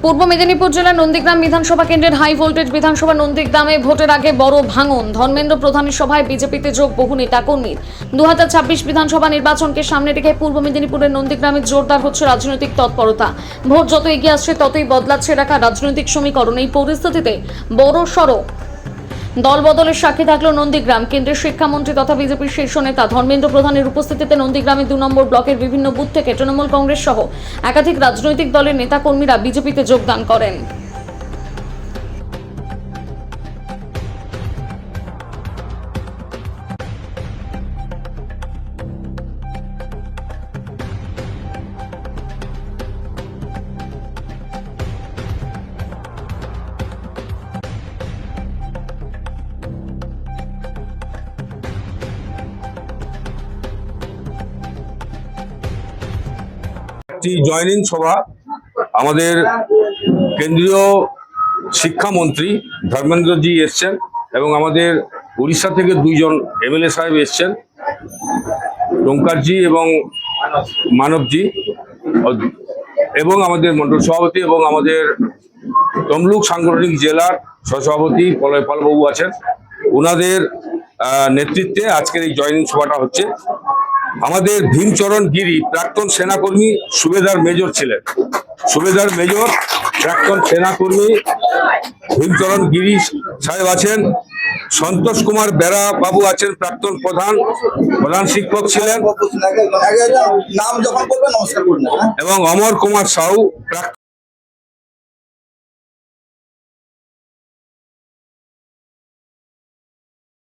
পূর্ব মেদিনীপুর জেলার নন্দীগ্রাম বিধানসভা কেন্দ্রের হাই ভোল্টেজ বিধানসভা নন্দীগ্রামে ভোটের আগে বড় ভাঙন। ধর্মেন্দ্র প্রধানের সভায় বিজেপিতে যোগ বহু নেতাকর্মীর। 2026 বিধানসভা নির্বাচনকে সামনে রেখে পূর্ব মেদিনীপুরের নন্দীগ্রামে জোরদার হচ্ছে রাজনৈতিক তৎপরতা। ভোট যত এগিয়ে আসছে ততই বদলাচ্ছে এলাকার রাজনৈতিক সমীকরণ। এই পরিস্থিতিতে বড় সড় দলবদলের সাক্ষী থাকলো নন্দীগ্রাম। কেন্দ্রের শিক্ষামন্ত্রী তথা বিজেপির শীর্ষ নেতা ধর্মেন্দ্র প্রধানের উপস্থিতিতে নন্দীগ্রামে 2 নম্বর ব্লকের বিভিন্ন বুথ থেকে তৃণমূল কংগ্রেস সহ একাধিক রাজনৈতিক দলের নেতাকর্মীরা বিজেপিতে যোগদান করেন। জয়নিং সভা আমাদের কেন্দ্রীয় শিক্ষামন্ত্রী ধর্মেন্দ্রজি এসছেন এবং আমাদের উড়িষ্যা থেকে 2 জন এমএলএ সাহেব এসছেন, টঙ্কারজি এবং মানবজি, এবং আমাদের মন্ডল সভাপতি এবং আমাদের তমলুক সাংগঠনিক জেলার সহসভাপতি প্রলয় পালবাবু আছেন। ওনাদের নেতৃত্বে আজকের এই জয়নিং সভাটা হচ্ছে। আমাদের ভীমচরণ গিরি প্রাক্তন সেনাকর্মী, সুবেদার মেজর ছিলেন। সুবেদার মেজর প্রাক্তন সেনাকর্মী ভীমচরণ গিরি সাহেব আছেন। সন্তোষ কুমার বেরা বাবু আছেন, প্রাক্তন প্রধান শিক্ষক ছিলেন। এবং অমর কুমার সাউ